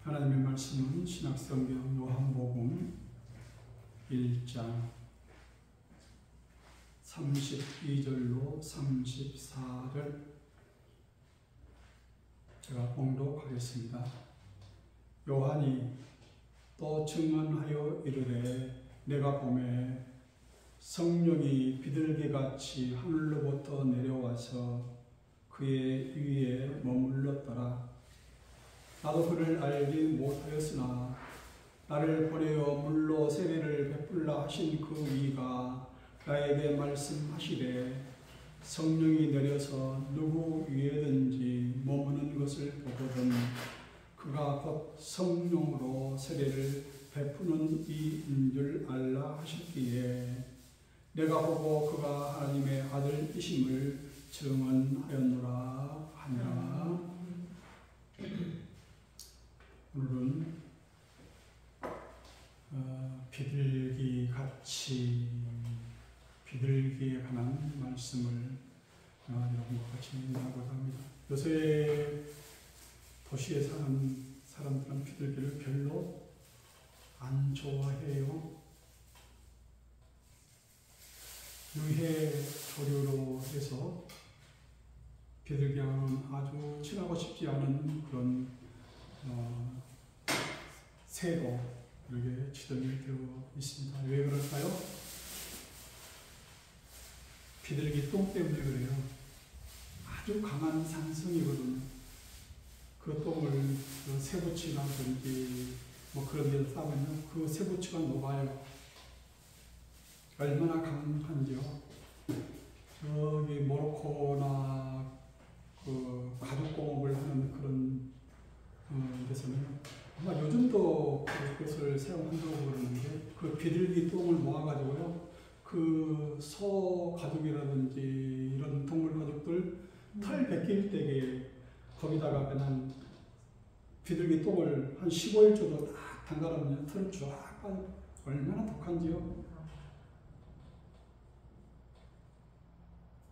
하나님의 말씀은 신약성경 요한복음 1장 32절로 34절 제가 봉독하겠습니다. 요한이 또 증언하여 이르되 내가 보매 성령이 비둘기같이 하늘로부터 내려와서 그의 위에 머물렀더라. 나도 그를 알지 못하였으나 나를 보내어 물로 세례를 베풀라 하신 그 이가 나에게 말씀하시되 성령이 내려서 누구 위에든지 머무는 것을 보거든 그가 곧 성령으로 세례를 베푸는 이인 줄 알라 하셨기에 내가 보고 그가 하나님의 아들이심을 증언하였노라 하니라. 오늘은 비둘기에 관한 말씀을 여러분과 같이 나누고자 합니다. 요새 도시에 사는 사람들은 비둘기를 별로 안 좋아해요. 유해 조류로 해서 비둘기와는 아주 친하고 싶지 않은 그런 새로 이렇게 지정이 되어 있습니다. 왜 그럴까요? 비둘기 똥 때문에 그래요. 아주 강한 산성이거든요. 그 똥을 새부치라든지 뭐 그런 데서 싸면 그 새부치가 녹아요. 얼마나 강한지요. 저기 모로코나 그 가죽공업을 하는 그런 데서는 아마 요즘도 그것을 사용한다고 그러는데 그 비둘기 똥을 모아가지고요 그 소 가죽이라든지 이런 동물 가죽들 털 벗길 때에 거기다가 그냥 비둘기 똥을 한 15일 정도 딱 담가놓으면 털을 쫙 빠져. 얼마나 독한지요.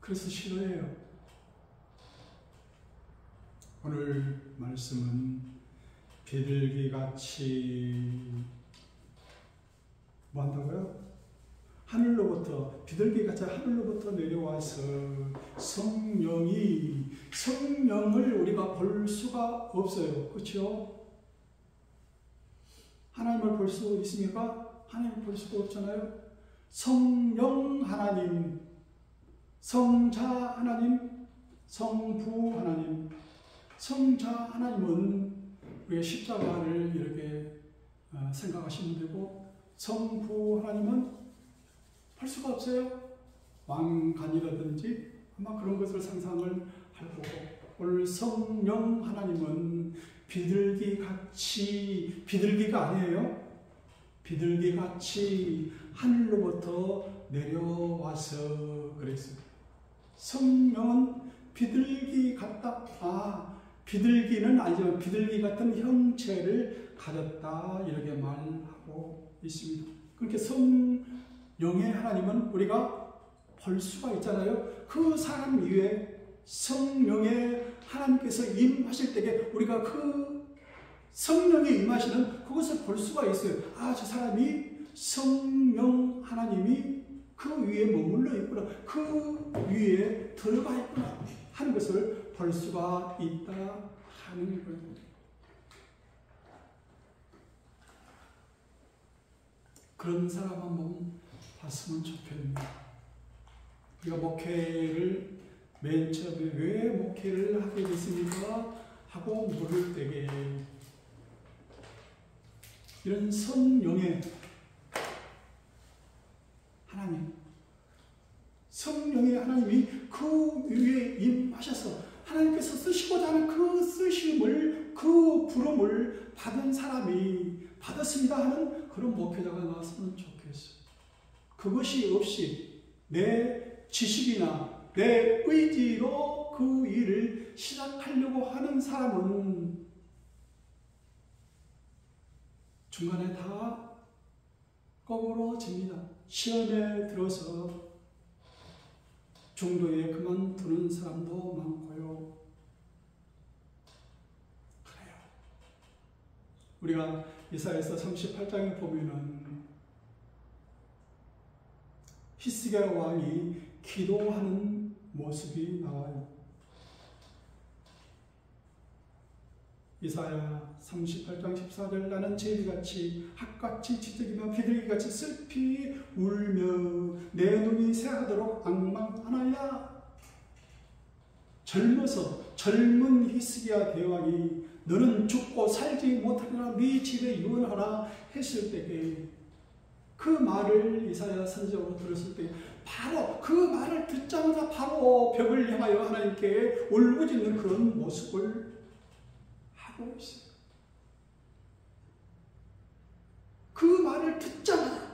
그래서 싫어해요. 오늘 말씀은 비둘기같이 뭐 한다고요? 비둘기같이 하늘로부터 내려와서 성령을 우리가 볼 수가 없어요. 그렇죠? 하나님을 볼 수 있습니까? 하나님을 볼 수가 없잖아요. 성령 하나님, 성자 하나님, 성부 하나님. 성자 하나님은 우리의 십자가를 이렇게 생각하시면 되고 성부 하나님은 할 수가 없어요. 왕관이라든지 아마 그런 것을 상상을 할 거고 오늘 성령 하나님은 비둘기가 아니에요. 비둘기같이 하늘로부터 내려와서 그랬어요. 성령은 비둘기 같다. 비둘기는 아니지만 비둘기 같은 형체를 가졌다 이렇게 말하고 있습니다. 그렇게 성령의 하나님은 우리가 볼 수가 있잖아요. 그 사람 위에 성령의 하나님께서 임하실 때에 우리가 그 성령이 임하시는 그것을 볼 수가 있어요. 저 사람이 성령 하나님이 그 위에 머물러 있구나. 그 위에 들어가 있구나 하는 것을 볼 수가 있다 하는 거예요. 그런 사람 한번 봤으면 좋겠네요. 우리가 목회를 맨 처음에 왜 목회를 하게 됐습니까? 하고 물을 때에 이런 성령의 하나님, 성령의 하나님이 그 위에 임하셔서 하나님께서 쓰시고자 하는 그 쓰심을, 그 부름을 받은 사람이 받았습니다 하는 그런 목회자가 나왔으면 좋겠어요. 그것이 없이 내 지식이나 내 의지로 그 일을 시작하려고 하는 사람은 중간에 다 꺼부러집니다. 시험에 들어서 중도에 그만두는 사람도 많고요. 그래요. 우리가 이사야서 38장에 보면은 히스기야 왕이 기도하는 모습이 나와요. 이사야 38장 14절 나는 제비같이 학같이 지적이며 비둘기같이 슬피 울며 내 눈이 새하도록 앙망하나이다. 젊어서 젊은 히스기야 대왕이 너는 죽고 살지 못하리라 네 집에 유언하라 했을 때에 그 말을 이사야 선지자로 들었을 때 바로 그 말을 듣자마자 바로 벽을 향하여 하나님께 울부짖는 그런 모습을 하고 있어요. 그 말을 듣자마자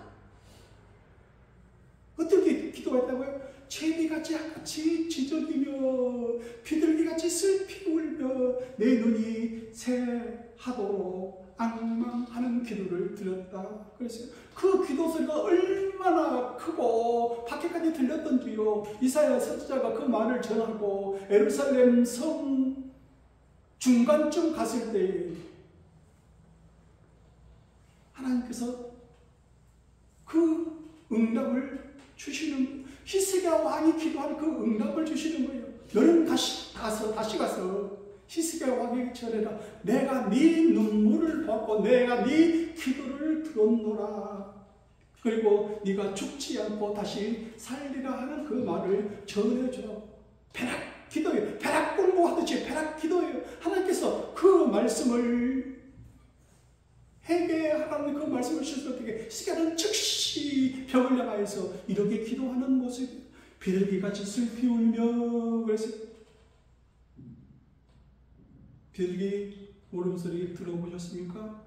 어떻게 기도했다고요? 제비같이 학같이 지저귀며 비둘기같이 슬피 울며 내 눈이 새하도록 앙망하는 기도를 드렸다 그랬어요. 그 기도 소리가 얼마나 크고 밖에까지 들렸던지요. 이사야 선지자가 그 말을 전하고 예루살렘 성 중간쯤 갔을 때 하나님께서 그 응답을 주시는, 히스기야 왕이 기도하는 그 응답을 주시는 거예요. 너는 다시 가서 히스기야 왕에게 전해라. 내가 네 눈물을 보았고 내가 네 기도를 들었노라. 그리고 네가 죽지 않고 다시 살리라 하는 그 말을 전해주라고. 벼락 기도예요. 벼락 공부하듯이 벼락 기도예요. 하나님께서 그 말씀을 회개하라는 그 말씀을 주셔서 어떻게 히스기야는 즉시 벽을 향하여서 이렇게 기도하는 모습, 비둘기같이 슬피 울며 그랬어요. 비둘기 울음소리 들어보셨습니까?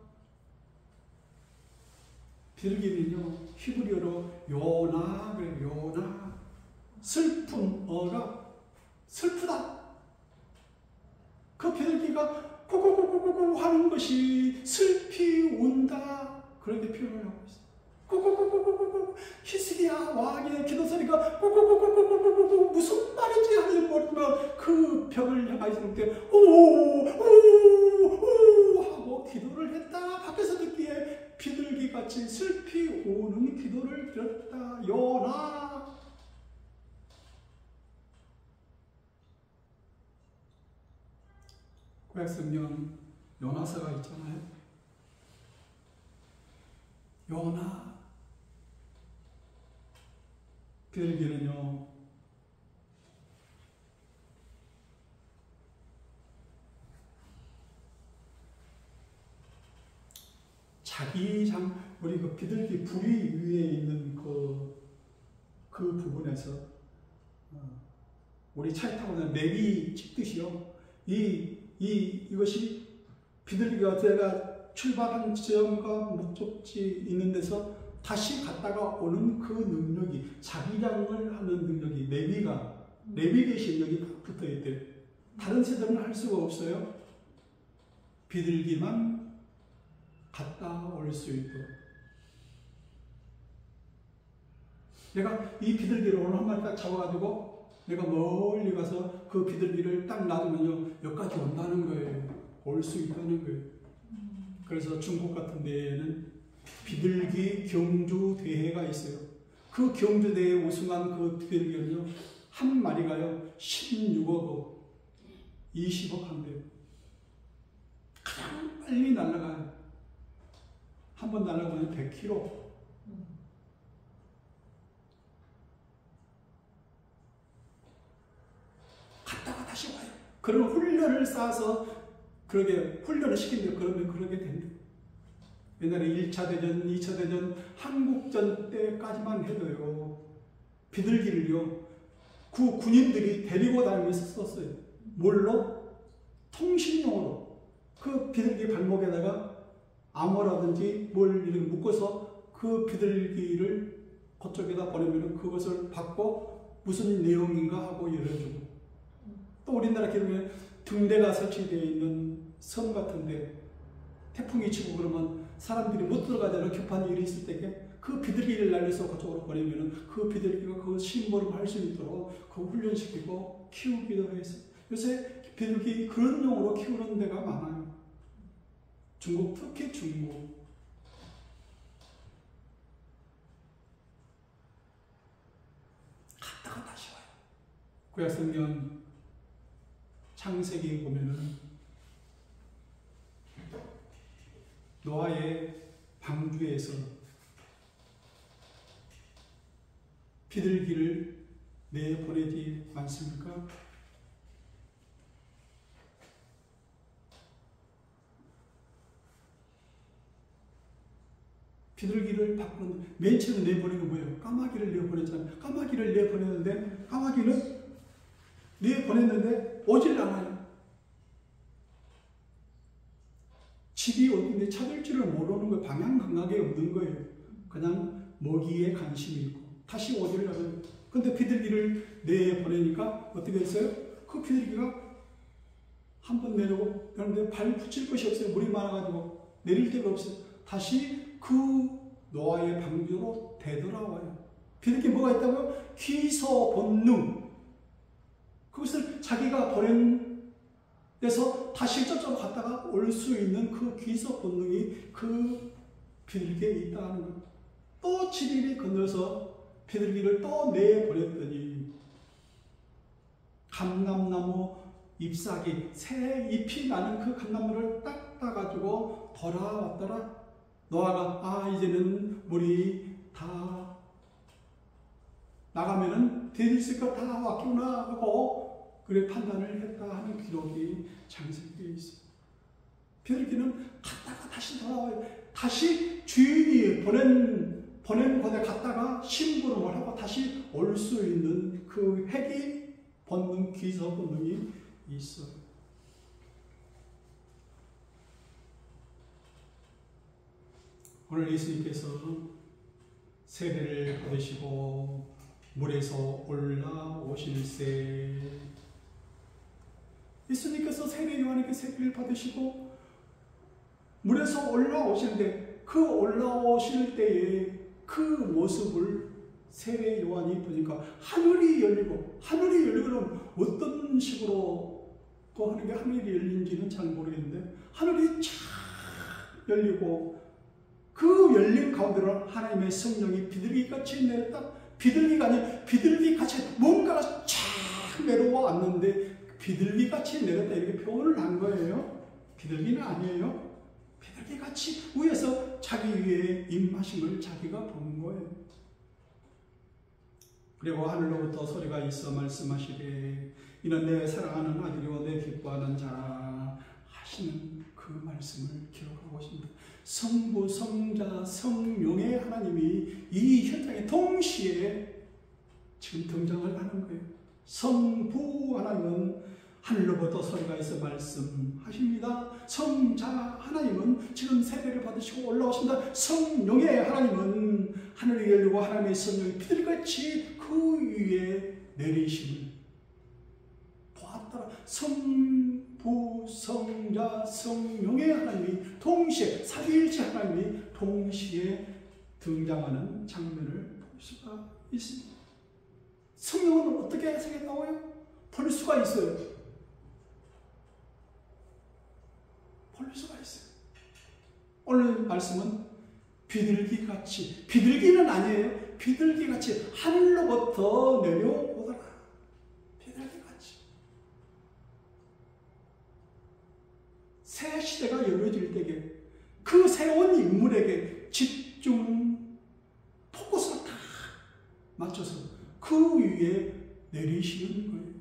비둘기는요 히브리어로 요나 그래요. 요나 슬픈 어가 슬프다. 그 비둘기가 꾸꾸꾸꾸꾸 하는 것이 슬피 운다 그렇게 표현을 하고 있어요. 꾸꾸꾸꾸꾸꾸 히스기야 왕의 기도 소리가 꾸꾸꾸꾸꾸꾸 무슨 말인지 하는지 모르지만 그 벽을 향하여서 이렇게 오오오 하고 기도를 했다. 밖에서 듣기에 비둘기같이 슬피 우는 기도를 드렸다. 요나. 구약성경 요나서가 있잖아요. 요나. 비둘기는요 우리 그 비둘기 부리 위에 있는 그 부분에서 우리 차에 타고 다니는 내비 찍듯이요. 이것이 비둘기가 제가 출발한 지점과 목적지 있는 데서 다시 갔다가 오는 그 능력이, 자기장을 하는 능력이, 내비게이션력이 붙어 있대요. 다른 새들은 할 수가 없어요. 비둘기만 갔다 올 수 있도록. 내가 이 비둘기를 오늘 한 마리 딱 잡아가지고 내가 멀리 가서 그 비둘기를 딱 놔두면요 여기까지 온다는 거예요. 올 수 있다는 거예요. 그래서 중국 같은 데에는 비둘기 경주 대회가 있어요. 그 경주 대회에 우승한 그 비둘기는요 한 마리가요 16억 원, 20억 한대요. 가장 빨리 날아가요. 한 번 날아가면 100km. 갔다가 다시 와요. 그런 훈련을 쌓아서 그렇게 훈련을 시킨대요. 그러면 그렇게 된대요. 옛날에 1차 대전, 2차 대전, 한국전 때까지만 해도요. 비둘기를요. 그 군인들이 데리고 다니면서 썼어요. 뭘로? 통신용으로. 그 비둘기 발목에다가 암호라든지 뭘 이렇게 묶어서 그 비둘기를 그쪽에다 보내면 그것을 받고 무슨 내용인가 하고 열어주고. 또 우리나라 기름에 등대가 설치되어 있는 섬 같은데 태풍이 치고 그러면 사람들이 못 들어가자는 급한 일이 있을 때 그 비둘기를 날려서 그쪽으로 보내면 그 비둘기가 그 심부름 할 수 있도록 그 훈련시키고 키우기도 해서 요새 비둘기 그런 용으로 키우는 데가 많아요. 중국, 특히 중국. 갔다가 다시 와요. 구약성경 창세기 보면은 노아의 방주에서 비둘기를 내보내지 않습니까? 비둘기를 밖으로 맨 처음에 내보낸 건 뭐예요? 까마귀를 내보냈잖아요. 까마귀를 내보냈는데 까마귀는 내보냈는데 오질 않아요. 집이 어딘데 찾을 줄을 모르는 거예요. 방향 감각이 없는 거예요. 그냥 먹이에 관심이 있고 다시 오질 않아요. 근데 비둘기를 내보내니까 어떻게 했어요? 그 비둘기가 한 번 내려고 그런데 발 붙일 것이 없어요. 물이 많아가지고 내릴 데가 없어요. 다시 그 노아의 방주로 되돌아와요. 비둘기 뭐가 있다고요? 기소 본능. 그것을 자기가 보낸 데서 다시 저쪽으로 갔다가 올 수 있는 그 기소 본능이 그 비둘기에 있다는 거예요. 또 7일이 건너서 비둘기를 또 내보냈더니 감람나무 잎사귀, 새 잎이 나는 그 감람나무를 딱 따가지고 돌아왔더라. 노아가 이제는 물이 다 나가면은 데릴 거 다 왔구나 하고 그래 판단을 했다 하는 기록이 창세기에 있어요. 비둘기는 갔다가 다시 돌아와요. 다시 주인이 보낸 곳에 갔다가 심부름을 하고 다시 올 수 있는 그 회귀 본능, 기소 본능이 있어요. 오늘 예수님께서 세례를 받으시고 물에서 올라오실세. 예수님께서 세례 요한에게 세례를 받으시고 물에서 올라오시는데 그 올라오실 때에 그 모습을 세례 요한이 보니까 하늘이 열리고, 하늘이 열리고는 어떤 식으로 그 하는 게 하늘이 열린지는 잘 모르겠는데 하늘이 쫙 열리고 그 열린 가운데로 하나님의 성령이 비둘기같이 내렸다. 비둘기가 아니라 비둘기같이 뭔가가 쫙 내려왔는데 비둘기같이 내렸다 이렇게 표현을 한 거예요. 비둘기는 아니에요. 비둘기같이 위에서 자기 위에 임하심을 자기가 본 거예요. 그리고 하늘로부터 소리가 있어 말씀하시되 이는 내 사랑하는 아들이요 내 기뻐하는 자라 하시는 그 말씀을 기록하고 있습니다. 성부, 성자, 성령의 하나님이 이 현장에 동시에 지금 등장을 하는 거예요. 성부 하나님은 하늘로부터 소리가 있어 말씀하십니다. 성자 하나님은 지금 세례를 받으시고 올라오십니다. 성령의 하나님은 하늘이 열리고 하나님의 성령이 비둘기같이 그 위에 내리심을 보았더라. 성부, 성자, 성령의 하나님이 동시에 삼위일체 하나님이 동시에 등장하는 장면을 볼 수가 있습니다. 성령은 어떻게 생겼다고요? 볼 수가 있어요. 볼 수가 있어요. 오늘 말씀은 비둘기같이, 비둘기는 아니에요. 비둘기같이 하늘로부터 내려오더라. 비둘기같이. 새 시대가 열어질 때에 그 새로운 인물에게 집중, 포커스를 다 맞춰서 그 위에 내리시는 거예요.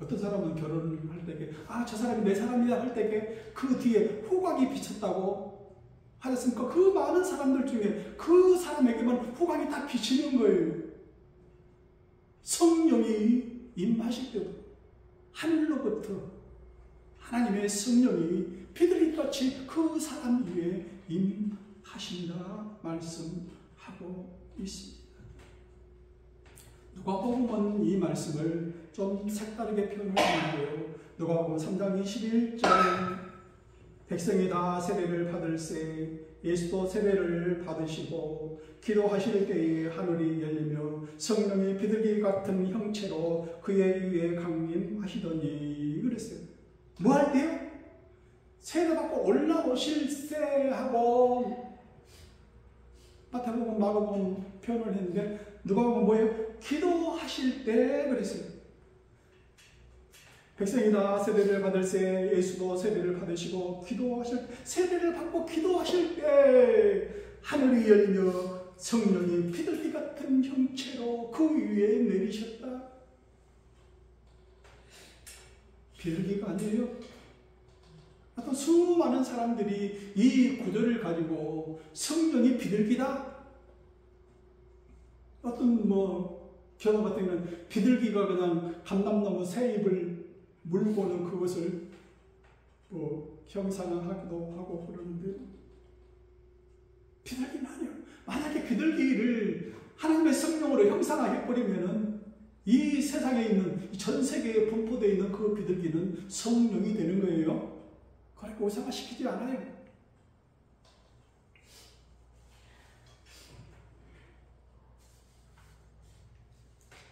어떤 사람은 결혼을 할 때에 저 사람이 내 사람이다 할 때에 그 뒤에 후광이 비쳤다고 하셨으니까 그 많은 사람들 중에 그 사람에게만 후광이 딱 비치는 거예요. 성령이 임하실 때도 하늘로부터 하나님의 성령이 비둘기같이 그 사람 위에 임하신다 말씀하고 있습니다. 누가복음은 이 말씀을 좀 색다르게 표현을 하는데요. 누가복음 3장 21절 백성이 다 세례를 받을세 예수도 세례를 받으시고 기도하실 때에 하늘이 열리며 성령이 비둘기 같은 형체로 그의 위에 강림하시더니 그랬어요. 뭐 할 때요? 세례받고 올라오실세 하고 마태복음, 마가복음 표현을 했는데 누가복음 뭐예요? 기도하실 때 그랬어요. 백성이 다 세례를 받을세 예수도 세례를 받으시고 기도하실 때, 세례를 받고 기도하실 때 하늘이 열리며 성령이 비둘기 같은 형체로 그 위에 내리셨다. 비둘기가 아니에요. 어떤 수많은 사람들이 이 구절을 가지고 성령이 비둘기다. 어떤 경우 같은 경우는 비둘기가 그냥 감람나무 새잎을 물고는 그것을 형상화하기도 하고 그러는데 비둘기는 아니에요. 만약에 비둘기를 하나님의 성령으로 형상화해버리면은 이 세상에 있는 전 세계에 분포되어 있는 그 비둘기는 성령이 되는 거예요. 그러니까 우상화시키지 않아요.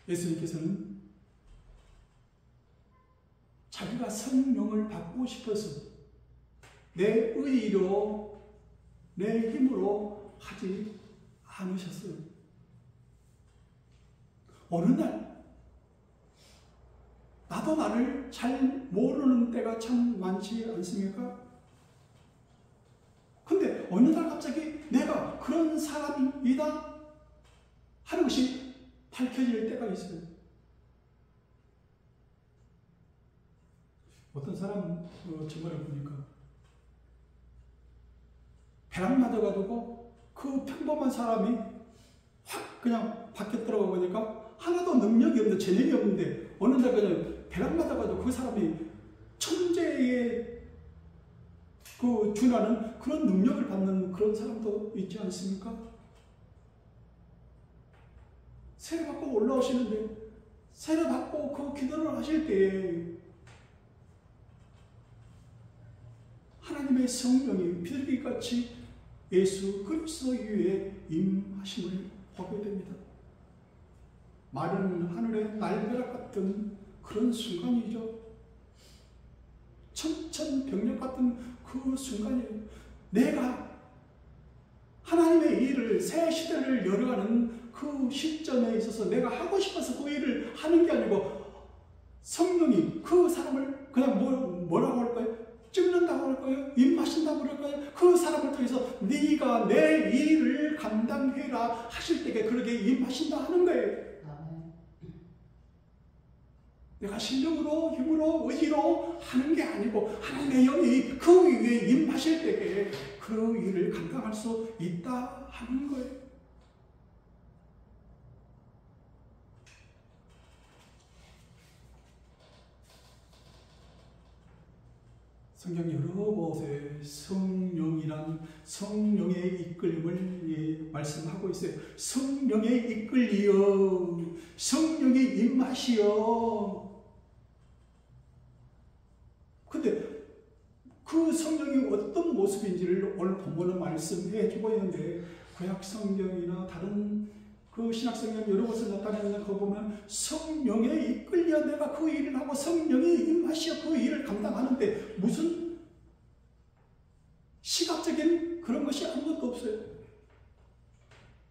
예수님께서는 자기가 성령을 받고 싶어서 내 의로 내 힘으로 하지 않으셨어요. 어느 날 나도 나를 잘 모르는 때가 참 많지 않습니까? 근데 어느 날 갑자기 내가 그런 사람이다 하는 것이 밝혀질 때가 있어요. 어떤 사람 저번에 보니까 베란다에 가지고 그 평범한 사람이 확 그냥 밖에 들어가 보니까 하나도 능력이 없는데 재능이 없는데 어느 날 그냥 베란다에 가지고 그 사람이 천재의 그 준하는 그런 능력을 받는 그런 사람도 있지 않습니까? 세례받고 올라오시는데 세례받고 그 기도를 하실 때에 하나님의 성령이 비둘기같이 예수 그리스도 위에 임하심을 보게 됩니다. 마른 하늘의 날벼락 같은 그런 순간이죠. 천천병력 같은 그 순간이에요. 내가 하나님의 일을 새 시대를 열어가는 그 시점에 있어서 내가 하고 싶어서 그 일을 하는 게 아니고 성령이 그 사람을 그냥 뭐라고 할까요? 찍는다고 할까요? 입마신다고 할까요? 그 사람을 통해서 네가 내 일을 감당해라 하실 때에 그렇게 입마신다 하는 거예요. 내가 실력으로 힘으로 의지로 하는 게 아니고 하나님의 영이 그 위에 임하실 때에 그 일을 감당할 수 있다 하는 거예요. 성경 여러 곳에 성령이란 성령의 이끌림을 말씀하고 있어요. 성령의 이끌리여, 성령이 임하시어. 근데 그 성령이 어떤 모습인지를 오늘 본문은 말씀해 주고 있는데 구약 성경이나 다른 그 신약성경 여러 곳에 나타내는 거 보면 성령에 이끌려 내가 그 일을 하고 성령이 임하시어 그 일을 감당하는데 무슨 시각적인 그런 것이 아무것도 없어요.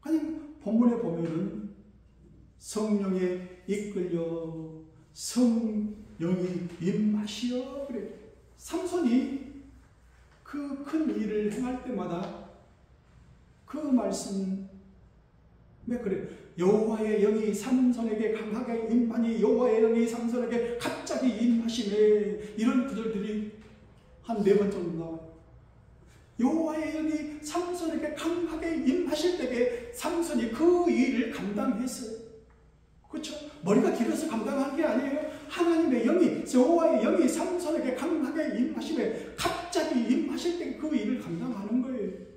그냥 본문에 보면은 성령에 이끌려 성령이 임하시어 그래. 삼손이 그 큰 일을 행할 때마다 그 말씀 그래. 여호와의 영이 삼손에게 강하게 임하니 여호와의 영이 삼손에게 갑자기 임하시네. 이런 구절들이 한 4번 정도 나와요. 여호와의 영이 삼손에게 강하게 임하실 때에 삼손이 그 일을 감당했어요. 그렇죠? 머리가 길어서 감당한 게 아니에요. 하나님의 영이 여호와의 영이 삼손에게 강하게 임하시네. 갑자기 임하실 때 그 일을 감당하는 거예요.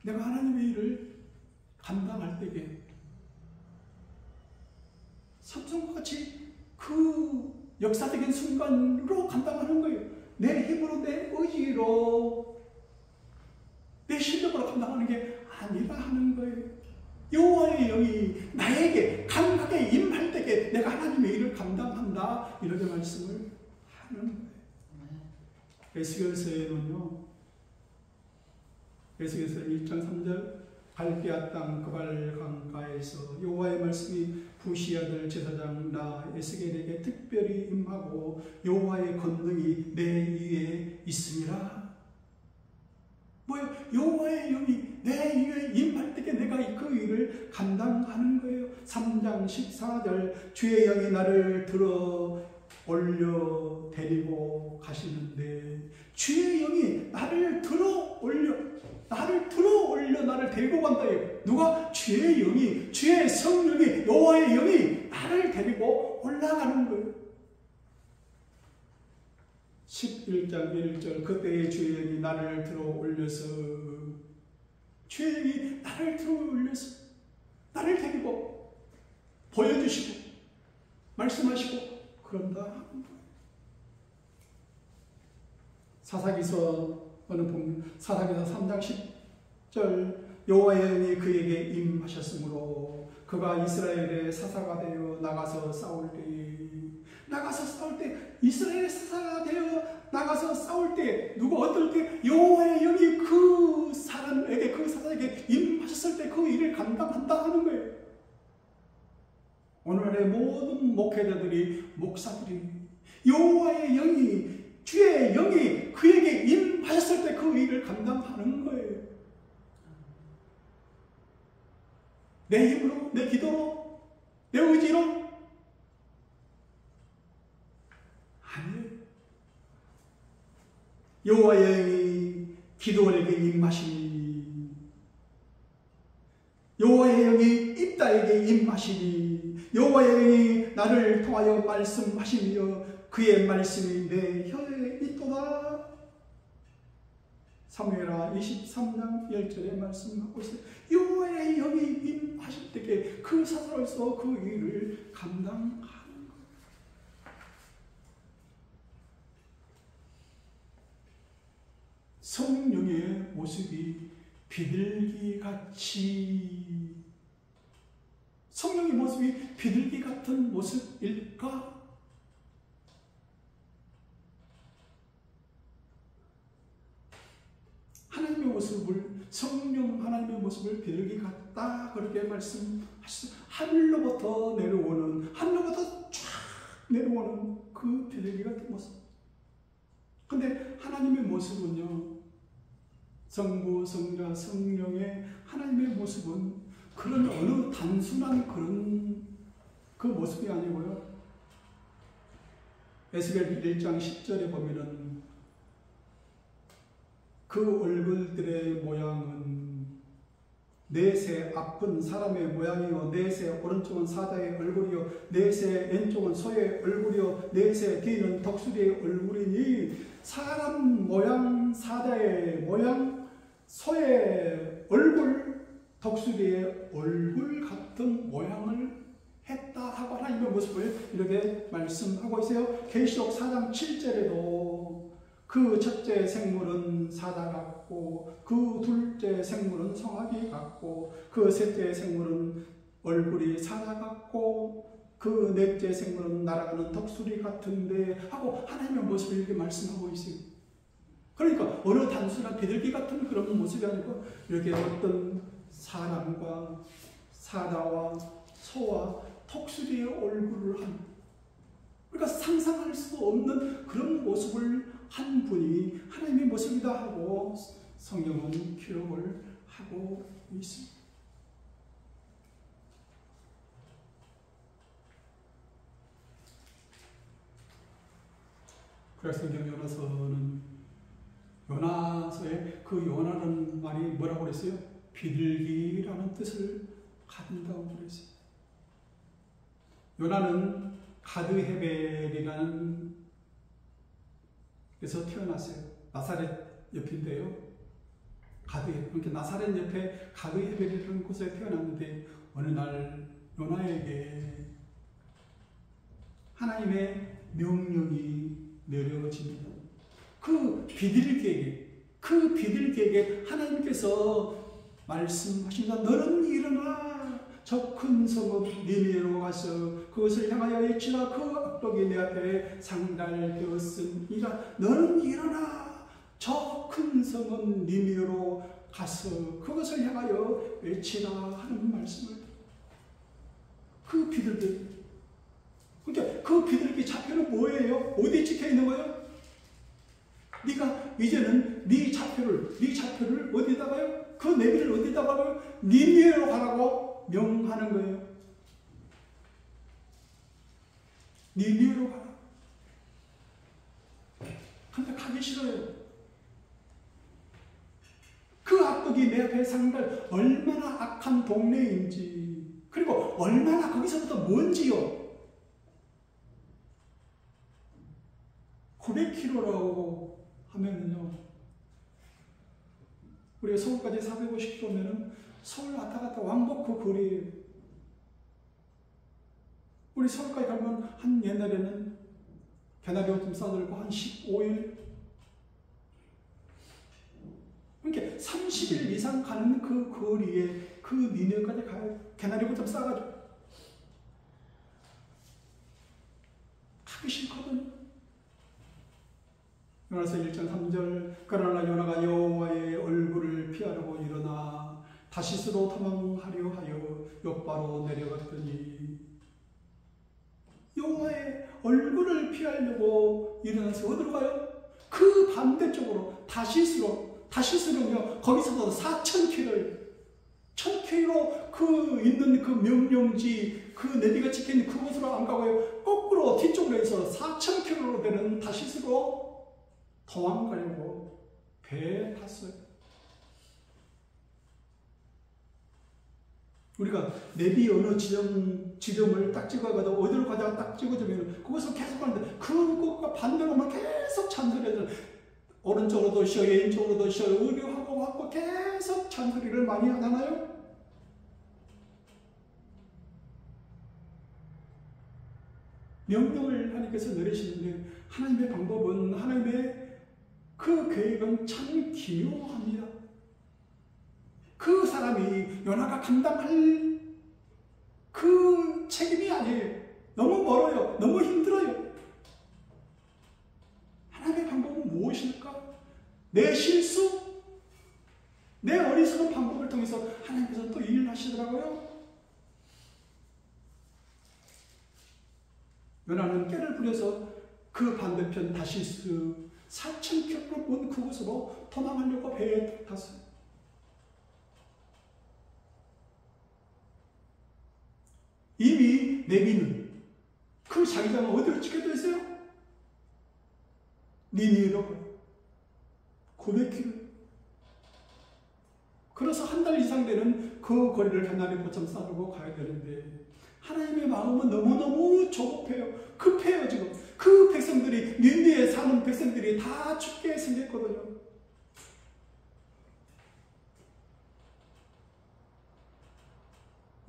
내가 하나님의 일을 감당할 때에 삼손과 같이 그 역사적인 순간으로 감당하는 거예요. 내 힘으로 내 의지로 내 실력으로 감당하는 게 아니라 하는 거예요. 여호와의 영이 나에게 강하게 임할 때에 내가 하나님의 일을 감당합니다. 감당한다. 이렇게 말씀을 하는 거예요. 에스겔서에는요, 에스겔서 1장 3절 갈대아 땅 그발 강가에서 여호와의 말씀이 부시 아들 제사장 나 에스겔에게 특별히 임하고 여호와의 권능이 내 위에 있음이라. 뭐요? 여호와의 영이 내 위에 임할 때에 내가 그 일을 감당하는 거예요. 3장 14절 주의 영이 나를 들어 올려 데리고 가시는데, 주의 영이 나를 들어 올려 나를 데리고 간다요. 누가? 주의 영이, 주의 성령이, 여호와의 영이 나를 데리고 올라가는 거예요. 11장 1절 그때의 주의 영이 나를 들어 올려서, 주의 영이 나를 들어 올려서 나를 데리고 보여주시고 말씀하시고 그런다. 사사기서 어느 보면 사사기서 3장 10절 여호와의 영이 그에게 임하셨으므로 그가 이스라엘의 사사가 되어 나가서 싸울 때 이스라엘의 사사가 되어 나가서 싸울 때 누가 어떨 때 여호와의 영이 그 사람에게, 그 사사에게 임하셨을 때 그 일을 감당한다 하는 거예요. 오늘날의 모든 목회자들이, 목사들이 여호와의 영이, 주의 영이 그에게 임하셨을 때 그 일을 감당하는 거예요. 내 힘으로, 내 기도로, 내 의지로? 아니에요. 여호와의 영이 기도원에게 임하시니, 여호와의 영이 입다에게 임하시니, 여호와의 영이 나를 통하여 말씀하시며 그의 말씀이 내 혀에 있도다. 사무엘하 23장 10절에 말씀하고 있어요. 여호와의 영이 임하실 때에 그 사사로서 그 일을 감당하는 거예요. 성령의 모습이 비둘기같이, 성령의 모습이 비둘기 같은 모습일까? 하나님의 모습을, 성령 하나님의 모습을 비둘기 같다 그렇게 말씀하셨어요. 하늘로부터 쫙 내려오는 그 비둘기 같은 모습. 근데 하나님의 모습은요, 성부, 성자, 성령의 하나님의 모습은 그런 어느 단순한 그런 그 모습이 아니고요. 에스겔 1장 10절에 보면은 그 얼굴들의 모양은 넷의 앞은 사람의 모양이요, 넷의 오른쪽은 사자의 얼굴이요, 넷의 왼쪽은 소의 얼굴이요, 넷의 뒤는 덕수리의 얼굴이니 사람 모양, 사자의 모양, 소의 얼굴, 덕수리의 얼굴 같은 모양을 했다 하고 하나님의 모습을 이렇게 말씀하고 있어요. 계시록 4장 7절에도 그 첫째 생물은 사자 같고, 그 둘째 생물은 성아기 같고, 그 셋째 생물은 얼굴이 사자 같고, 그 넷째 생물은 날아가는 덕수리 같은데 하고 하나님의 모습을 이렇게 말씀하고 있어요. 그러니까 어느 단순한 비둘기 같은 그런 모습이 아니고 이렇게 어떤 사람과 사자와 소와 덕수리의 얼굴을 한, 그러니까 상상할 수 없는 그런 모습을 한 분이 하나님의 모습이다 하고 성경은 기록을 하고 있습니다. 그래서 성경 요나서의 그 요나라는 말이 뭐라고 그랬어요? 비둘기라는 뜻을 가진다고 그랬어요. 요나는 가드헤벨이라는 데서 태어났어요. 나사렛 옆인데요. 그렇게 나사렛 옆에 가드헤벨이라는 곳에 태어났는데 어느 날 요나에게 하나님의 명령이 내려집니다. 그 비둘기에게 하나님께서 말씀하신다. 너는 일어나 저 큰 성읍 니느웨로 가서 그것을 향하여 외치라. 그 악독이 내 앞에 상달되었으니라. 너는 일어나 저 큰 성읍 니느웨로 가서 그것을 향하여 외치라 하는 말씀을. 그 비둘기, 그러니까 그 비둘기 좌표는 뭐예요? 어디에 찍혀 있는 거예요? 네가 이제는 네 좌표를 어디다가요? 그 내비를 어디다가요? 니느웨로 가라고 명하는 거예요. 니느웨로 가라. 근데 가기 싫어요. 그 악독이 내 앞에 상달, 얼마나 악한 동네인지, 그리고 얼마나 거기서부터 먼지요. 900km라고 하면은요, 우리가 서울까지 450km면은 서울 왔다 갔다 왕복 그 거리예요. 우리 서울까지 가면 한 옛날에는 개나리 옷 좀 싸들고 한 15일, 그러니까 30일 이상 가는 그 거리에 그 니느웨까지 가요. 개나리 옷 좀 싸가지고. 가기 싫거든요. 요나서 1장 3절, 그러나 요나가 여호와의 얼굴을 피하려고 일어나 다시스로 도망하려 하여 욥바로 내려갔더니, 여호와의 얼굴을 피하려고 일어나서 어디로 가요? 그 반대쪽으로 다시스로요. 거기서도 4,000km예요. 1,000km 그 있는 그 명령지, 그 내비가 찍혀있는 그곳으로 안 가고요. 거꾸로 뒤쪽으로 해서 4,000km로 되는 다시스로 도망가려고 배에 탔어요. 우리가 내비 어느 지점을 딱 찍어가도 어디로 가다가 딱 찍어주면 그것을 계속 가는데, 그것과 반대로 막 계속 잔소리하잖아요. 오른쪽으로도 쉬어, 왼쪽으로도 쉬어, 의료하고 계속 잔소리를 많이 하잖아요. 명령을 하나님께서 내리시는데, 하나님의 방법은, 하나님의 그 계획은 참 기묘합니다. 그 사람이, 요나가 감당할 그 책임이 아니에요. 너무 멀어요. 너무 힘들어요. 하나님의 방법은 무엇일까? 내 실수? 내 어리석은 방법을 통해서 하나님께서 또 일을 하시더라고요. 요나는 깨를 부려서 그 반대편 다시스 4,000km로 먼 그곳으로 도망하려고 배에 탔어요. 이미 내비는 그 자기장은 어디로 찍혀져 있어요? 니느웨로 900km. 그래서 한 달 이상 되는 그 거리를 개나리 포참 싸들고 가야 되는데, 하나님의 마음은 너무너무 조급해요. 급해요. 지금 그 백성들이, 니느웨에 사는 백성들이 다 죽게 생겼거든요.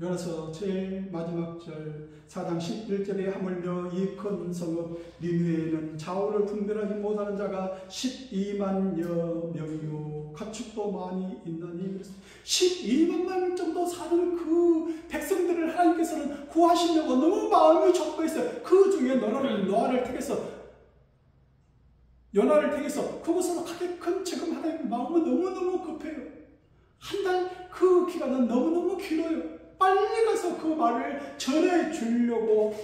요나서 제일 마지막 절 4장 11절에 하물며 이 큰 성읍 니느웨에는 좌우를 분별하지 못하는 자가 12만여 명이요 가축도 많이 있나니, 12만만 정도 사는 그 백성들을 하나님께서는 구하시려고 너무 마음이 좁고있어요. 그 중에 요나를 택해서 그곳으로 가게끔 지금 하나님의 마음은 너무너무 급해요. 한 달 그 기간은 너무너무 길어요. 빨리 가서 그 말을 전해주려고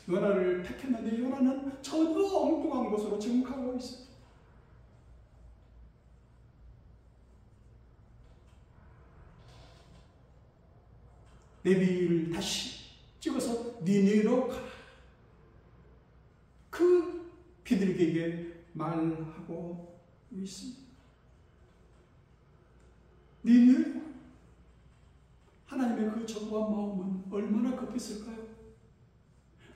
요나를 택했는데, 요나는 전혀 엉뚱한 곳으로 지금 가고 있어요. 내비를 다시 찍어서 니느웨로 가라. 그 비둘기에게 말하고 있습니다. 니느웨로. 하나님의 그 정과 마음은 얼마나 급했을까요?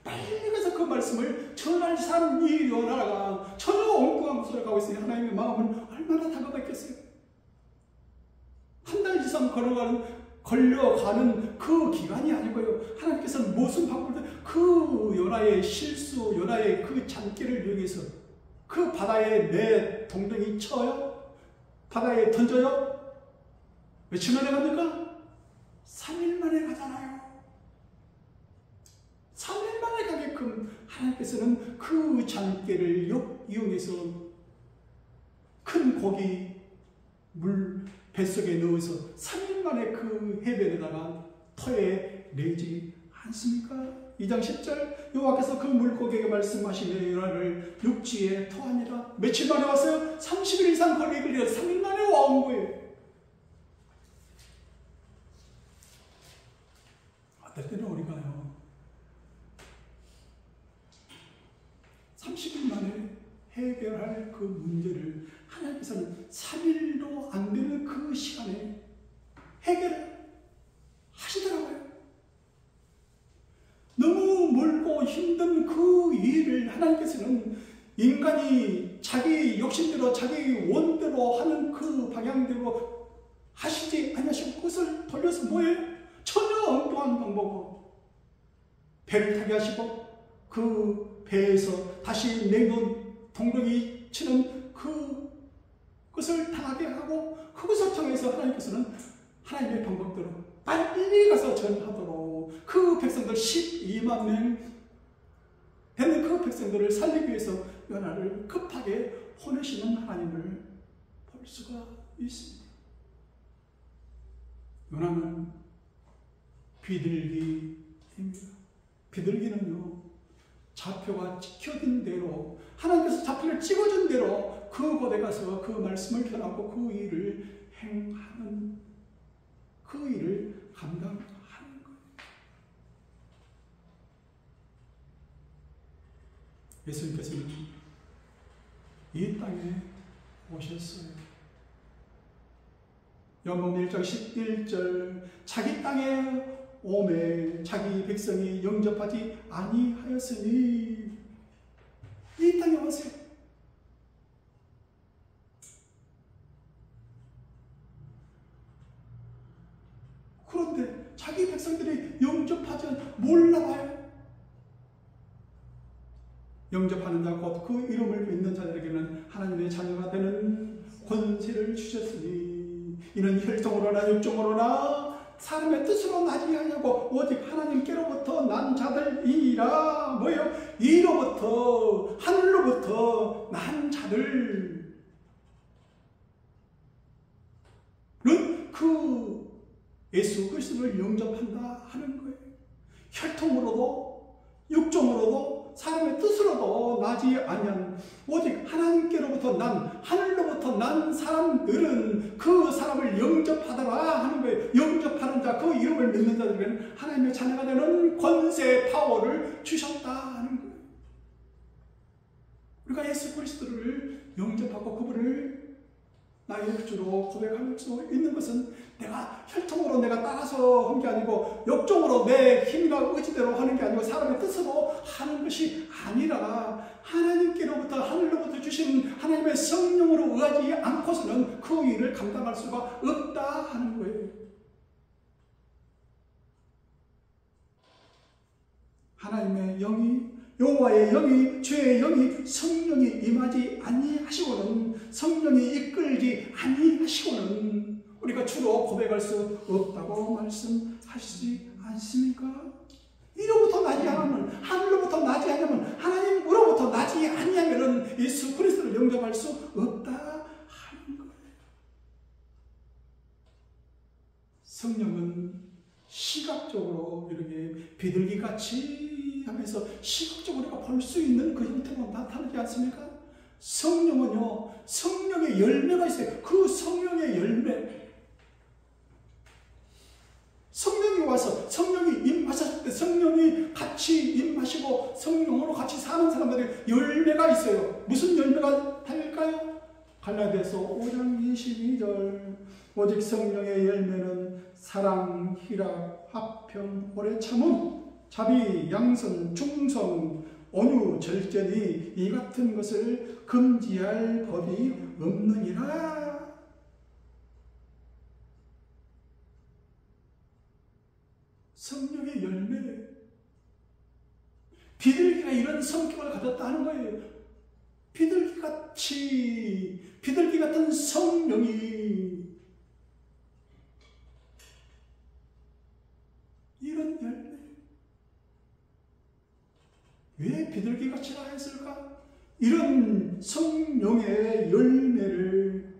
빨리 가서 그 말씀을 전할 사람 이 요나가 전혀 엉뚱한 곳으로 가고 있으니 하나님의 마음은 얼마나 다급했겠어요? 한 달 이상 걸려가는 그 기간이 아니고요. 하나님께서는 무슨 방법을, 그 요나의 실수, 요나의 그 잔꾀를 위해서 그 바다에 내 동댕이 쳐요? 바다에 던져요? 며칠 만에 갑니까? 3일 만에 가잖아요. 3일 만에 가게끔 하나님께서는 그 잔깨를 이용해서 큰 고기 물 뱃속에 넣어서 3일 만에 그 해변에다가 터에 내지 않습니까? 2장 10절 여호와께서 그 물고기에게 말씀하시며 요나를 육지에 토하니라. 며칠 만에 왔어요? 30일 이상 걸리길래 3일 만에 와온 거예요. 어떨 때는 우리가요 30일 만에 해결할 그 문제를 하나님께서는 3일도 안 되는 그 시간에 해결을 하시더라고요. 너무 멀고 힘든 그 일을 하나님께서는 인간이 자기 욕심대로 자기 원대로 하는 그 방향대로 하시지 않으시고 그것을 돌려서 뭐예요? 전혀 엉뚱한 방법으로 배를 타게 하시고 그 배에서 다시 내놓은 동력이 치는 그것을 당하게 하고 그것을 통해서 하나님께서는 하나님의 방법대로 빨리 가서 전하도록 그 백성들 12만 명 되는 그 백성들을 살리기 위해서 요나를 급하게 보내시는 하나님을 볼 수가 있습니다. 요나는 비둘기입니다. 비둘기는요 좌표가 찍혀진 대로 하나님께서 좌표를 찍어준 대로 그 곳에 가서 그 말씀을 전하고 그 일을 행하는 그 일을 감당하는 거예요. 예수님께서는 이 땅에 오셨어요. 요한복음 1장 11절 자기 땅에 오매 자기 백성이 영접하지 아니하였으니 이 땅에 왔어요. 그런데 자기 백성들이 영접하지 몰라봐요. 영접하는 자 곧 그 이름을 믿는 자들에게는 하나님의 자녀가 되는 권세를 주셨으니 이는 혈통으로나 육종으로나 사람의 뜻으로 나지 아니하고 오직 하나님께로부터 난 자들이라. 뭐예요? 이로부터 하늘로부터 난 자들은 그 예수 그리스도를 영접한다 하는 거예요. 혈통으로도 육종으로도 사람의 뜻으로도 나지 아니한 오직 하나님께로부터 난 하늘로부터 난 사람들은 그 사람을 영접하더라 하는 거예요. 영접하는 자 그 이름을 믿는 자들에게는 하나님의 자녀가 되는 권세 파워를 주셨다 하는 거예요. 우리가 예수 그리스도를 영접하고 그분을 나의 주로 고백할 수 있는 것은 내가 혈통으로 내가 따라서 한 게 아니고 역종으로 내 힘과 의지대로 하는 게 아니고 사람의 뜻으로 하는 것이 아니라 하나님께로부터 하늘로부터 주신 하나님의 성령으로 의하지 않고서는 그 일을 감당할 수가 없다 하는 거예요. 하나님의 영이 여호와의 영이 주의 영이 성령이 임하지 아니하시고는 성령이 이끌지 아니하시고는 우리가 주로 고백할 수 없다고 말씀하시지 않습니까? 이로부터 나지 않으면 하늘로부터 나지 않으면 하나님으로부터 나지 아니하면 예수 그리스도를 영접할 수 없다 하는 거예요. 성령은 시각적으로 이렇게 비둘기같이 하면서 시각적으로 우리가 볼 수 있는 그 형태로 나타나지 않습니까? 성령은요, 성령의 열매가 있어요. 그 성령의 열매. 성령이 와서 성령이 임하셨을 때 성령이 같이 임하시고 성령으로 같이 사는 사람들의 열매가 있어요. 무슨 열매가 될까요? 갈라디아서 5장 22절 오직 성령의 열매는 사랑, 희락, 화평, 오래 참음, 자비, 양선, 충성, 온유, 절제니 이 같은 것을 금지할 법이 없느니라. 성령의 열매. 비둘기가 이런 성격을 가졌다는 거예요. 비둘기 같은 성령이 이런 열매. 왜 비둘기같이 했을까? 이런 성령의 열매를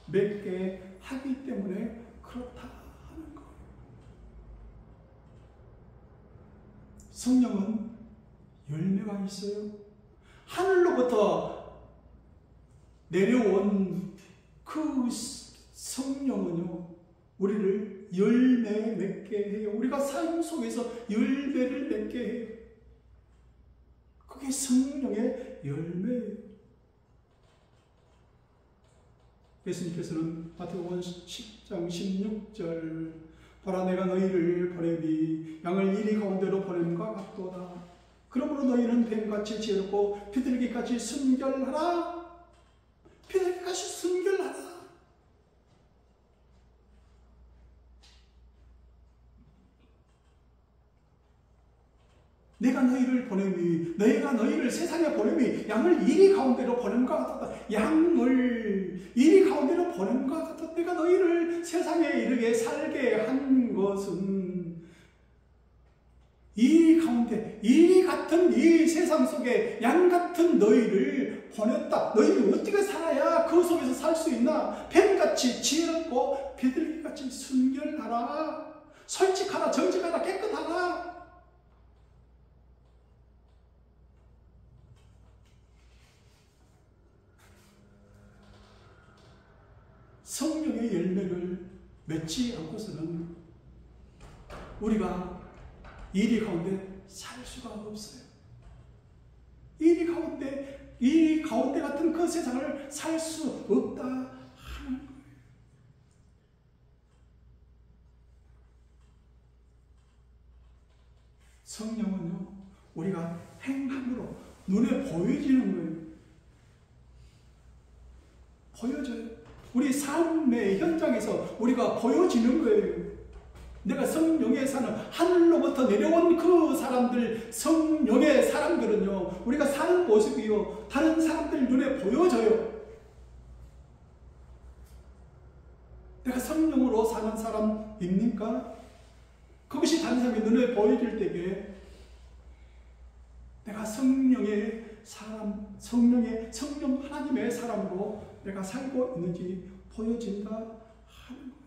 맺게 하기 때문에 그렇다 하는 거예요. 성령은 열매가 있어요. 하늘로부터 내려온 그 성령은요, 우리를 열매 맺게 해요. 우리가 삶 속에서 열매를 맺게 해요. 그게 성령의 열매예요. 예수님께서는 마태복음 10장 16절 보라 내가 너희를 보내니 양을 이리 가운데로 보냄과 같도다. 그러므로 너희는 뱀같이 지혜롭고 비둘기같이 순결하라. 비둘기같이 순결하라. 내가 너희를 보내니, 내가 너희를 세상에 보내니 양을 이리 가운데로 보냄과 같다. 양을 이리 가운데로 보냄과 같다. 내가 너희를 세상에 이르게 살게 한 것은 이 가운데, 이 같은 이 세상 속에 양 같은 너희를 보냈다. 너희를 어떻게 살아야 그 속에서 살 수 있나? 뱀같이 지혜롭고 비둘기같이 순결하라. 솔직하라, 정직하라, 깨끗하라. 성령의 열매를 맺지 않고서는 우리가 이리 가운데 살 수가 없어요. 이리 가운데 같은 그 세상을 살 수 없다 하는 거예요. 성령은요, 우리가 행함으로 눈에 보여지는 거예요. 보여져요. 우리 삶의 현장에서 우리가 보여지는 거예요. 내가 성령에 사는 하늘로부터 내려온 그 사람들, 성령의 사람들은요, 우리가 사는 모습이요, 다른 사람들 눈에 보여져요. 내가 성령으로 사는 사람입니까? 그것이 다른 사람의 눈에 보여질 때에 내가 성령의 사람, 성령 하나님의 사람으로 내가 살고 있는지 보여진다 하는 거예요.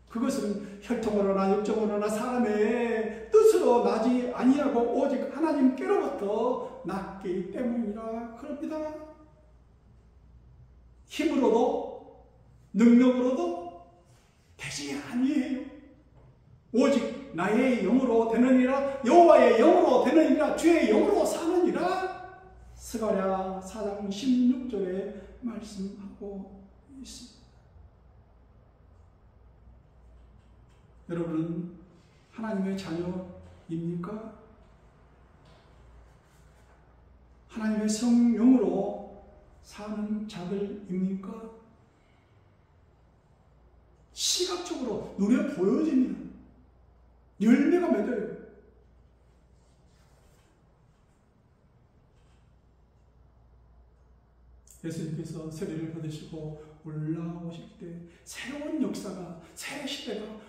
그것은 혈통으로나 육정으로나 사람의 뜻으로 나지 아니하고 오직 하나님께로부터 났기 때문이라 그럽니다. 힘으로도 능력으로도 되지 아니에요. 오직 나의 영으로 되느니라, 여호와의 영으로 되느니라, 주의 영으로 사느니라. 스가랴 4장 16절에 말씀하고 있습니다. 여러분은 하나님의 자녀입니까? 하나님의 성령으로 사는 자들입니까? 시각적으로 눈에 보여집니다. 열매가 맺어요. 예수님께서 세례를 받으시고 올라오실 때 새로운 역사가, 새 시대가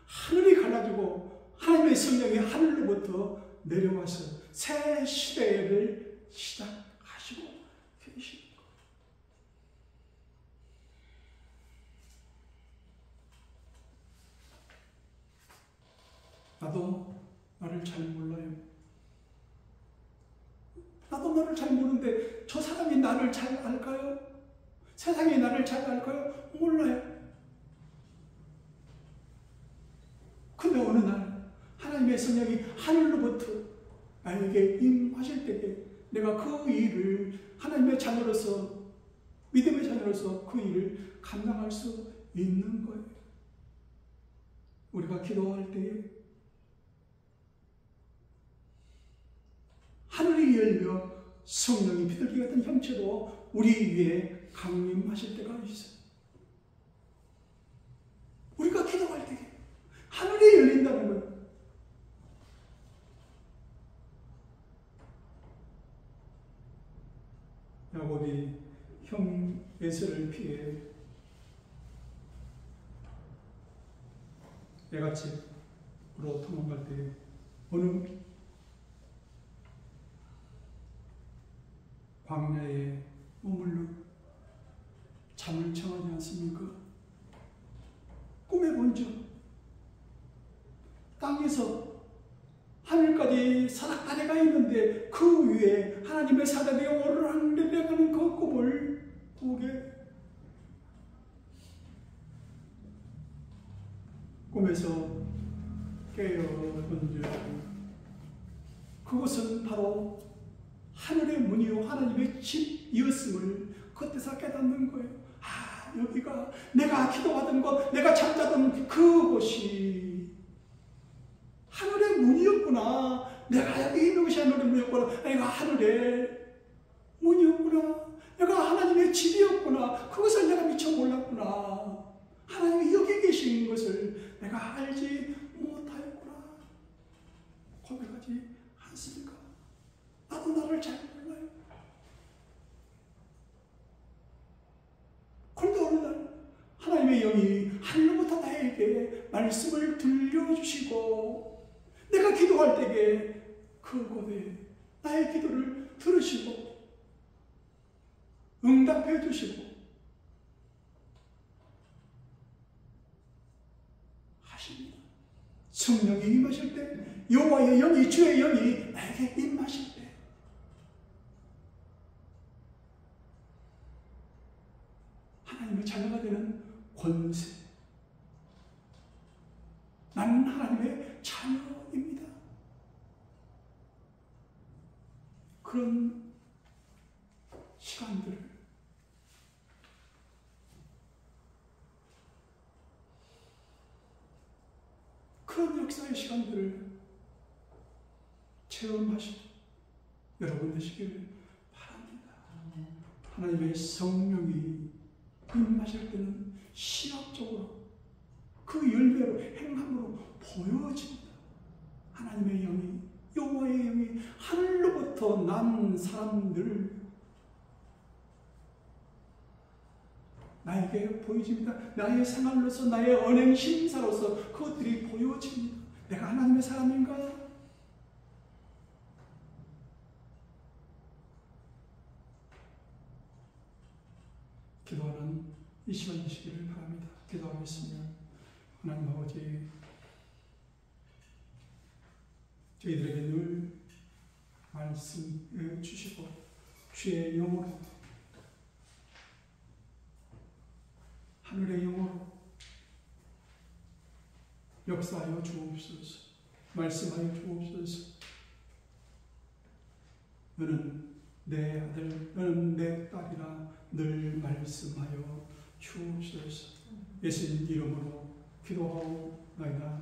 하늘이 갈라지고 하나님의 성령이 하늘로부터 내려와서 새 시대를 시작하시고 계십니다. 나도 나를 잘 몰라요. 나도 나를 잘 모르는데 저 사람이 나를 잘 알까요? 세상이 나를 잘 알까요? 몰라요. 근데 어느 날 하나님의 성령이 하늘로부터 나에게 임하실 때에 내가 그 일을 하나님의 자녀로서, 믿음의 자녀로서 그 일을 감당할 수 있는 거예요. 우리가 기도할 때에 하늘이 열려 성령이 비둘기 같은 형체로 우리 위에 강림하실 때가 있어요. 우리가 기도할 때에 하늘이 열린다는 거예요. 야곱이 형 에서를 피해 애가집으로 도망갈 때 어느 광야에 머물러 잠을 청하지 않습니까? 꿈에 본 적, 땅에서 하늘까지 사닥다리가 있는데 그 위에 하나님의 사닥이 오르락 내려가는 그 꿈을 꾸게, 꿈에서 깨어본 적, 그것은 바로 하늘의 문이요 하나님의 집이었음을 그때서 깨닫는 거예요. 아, 여기가 내가 기도하던 것, 내가 잠자던 그곳이 하늘의 문이었구나. 내가 여기 있는 것이 하늘의 문이었구나. 내가 하늘의 문이었구나. 내가 하나님의 집이었구나. 그것을 내가 미처 몰랐구나. 하나님이 여기 계신 것을 내가 알지 못하였구나. 고백하지 않습니까? 나도 나를 잘 몰라요. 그런데 어느 날 하나님의 영이 하늘로부터 나에게 말씀을 들려주시고, 내가 기도할 때에 그곳에 나의 기도를 들으시고 응답해 주시고 하십니다. 성령이 임하실 때, 여호와의 영이, 주의 영이 나에게 임하실 때, 하나님의 자녀가 되는 권세, 나는 하나님의 자녀입니다. 그런 시간들을 그런 역사의 시간들을 체험하시고 여러분 되시기를 바랍니다. 하나님의 성령이 임하실 때는 시각적으로 그 열매로, 행함으로 보여집니다. 하나님의 영이, 여호와의 영이 하늘로부터 난 사람들 나에게 보여집니다. 나의 생활로서, 나의 언행 심사로서 그것들이 보여집니다. 내가 하나님의 사람인가? 기도하는 이 시간 되시기를 바랍니다. 기도하겠습니다. 하나님 아버지, 저희들에게 늘 말씀해 주시고 주의 영으로, 하늘의 영으로 역사하여 주옵소서. 말씀하여 주옵소서. 너는 내 아들, 너는 내 딸이라 늘 말씀하여 주옵소서. 예수님 이름으로 기도하옵나이다.